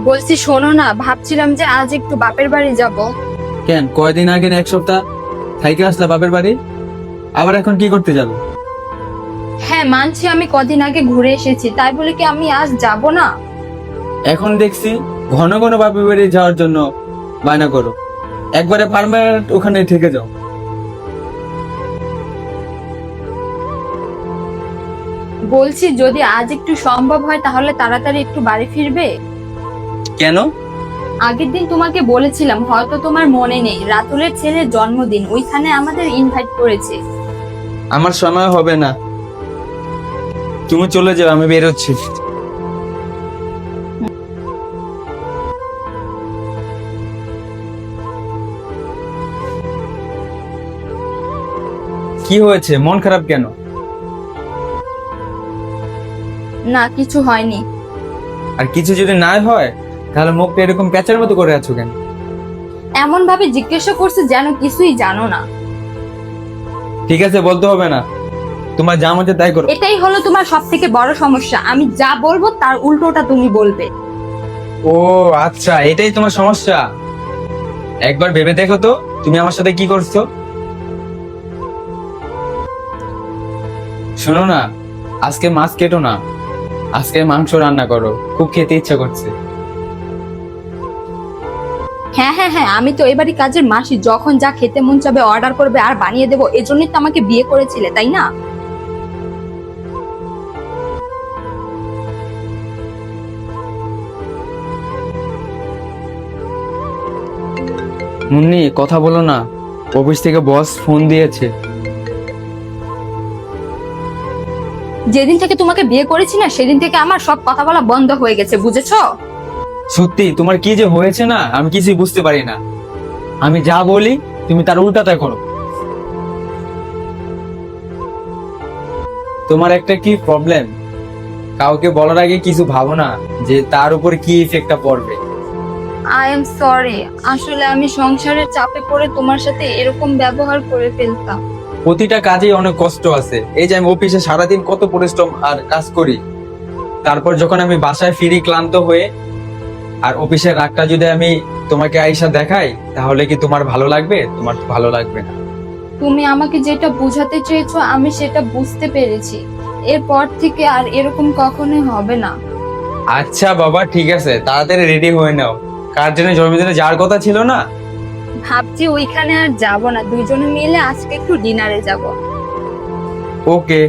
বলছি শোনো না, ভাবছিলাম যে আজ একটু বাপের বাড়ি যাব। কেন, কয়দিন আগে না এক সপ্তাহ থাইকে আসলা বাপের বাড়ি, আবার এখন কি করতে যাবে? হ্যাঁ মানছি, আমি কদিন আগে ঘুরে এসেছি, তাই বলে কি আমি আজ যাব না? এখন দেখছি ঘন ঘন বাপের বাড়ি যাওয়ার জন্য বায়না করো, একবারে পার্মানেন্ট ওখানে থেকে যাও। বলছি যদি আজ একটু সম্ভব হয় তাহলে তাড়াতাড়ি একটু বাড়ি ফিরবে। কেন? আগের দিন তোমাকে বলেছিলাম, হয়তো তোমার মনে নেই, রাতুলের ছেলের জন্মদিন, ওইখানে আমাদের ইনভাইট করেছে। আমার সময় হবে না, তুমি চলে যাও, আমি বেরোচ্ছি। কি হয়েছে, মন খারাপ কেন? না কিছু হয়নি। আর কিছু যদি না হয় তাহলে মুখটা এরকম প্যাঁচার মতো করে আছো কেন? এমন ভাবে জিজ্ঞাসা করছে যেন কিছুই জানো না। ঠিক আছে, বলতে হবে না, তোমার যা মনে তাই করো। এটাই হলো তোমার সব থেকে বড় সমস্যা, আমি যা বলবো তার উল্টোটা তুমি বলবে। ও আচ্ছা, এটাই তোমার সমস্যা। একবার ভেবে দেখো তো তুমি আমার সাথে কি করছো। শোনো না, আজকে মাছ কেটো না, আজকে মাংস রান্না করো, খুব খেতে ইচ্ছা করছে। হ্যাঁ হ্যাঁ হ্যাঁ, আমি তো এবারই কাজের মাসি, যখন যা খেতে মন চাবে অর্ডার করবে আর বানিয়ে দেবো, এজন্যই তো আমাকে বিয়ে করেছিলে, তাই না? মুন্নি কথা বলো না, অফিস থেকে বস ফোন দিয়েছে। যেদিন থেকে তোমাকে বিয়ে করেছি না, সেদিন থেকে আমার সব কথা বলা বন্ধ হয়ে গেছে, বুঝেছো? সত্যি তোমার কি যে হয়েছে না, আমি কিছুই বুঝতে পারি না। আমি যা বলি তুমি তার উল্টাটা করো। তোমার একটা কি প্রবলেম, কাউকে বলার আগে কিছু ভাবো না যে তার উপর কি ইফেক্টটা পড়বে। আই এম সরি, আসলে আমি সংসারের চাপে পড়ে তোমার সাথে এরকম ব্যবহার করে ফেলতাম। প্রতিটা কাজেই অনেক কষ্ট আছে, এই যে আমি অফিসে সারাদিন কত পরিশ্রম আর কাজ করি, তারপর যখন আমি বাসায় ফিরি ক্লান্ত হয়ে, আর অফিসের রাগটা যদি আমি তোমাকে আইসা দেখাই, তাহলে কি তোমার ভালো লাগবে? তোমার তো ভালো লাগবে না। তুমি আমাকে যেটা বোঝাতে চেয়েছো আমি সেটা বুঝতে পেরেছি, এরপর থেকে আর এরকম কখনোই হবে না। আচ্ছা বাবা ঠিক আছে, তাড়াতাড়ি রেডি হয়ে নাও, কার জন্য জন্মদিনে যাওয়ার কথা ছিল না? ভাবছি ওইখানে আর যাব না, দুইজনে মিলে আজকে একটু ডিনারে যাব। ওকে।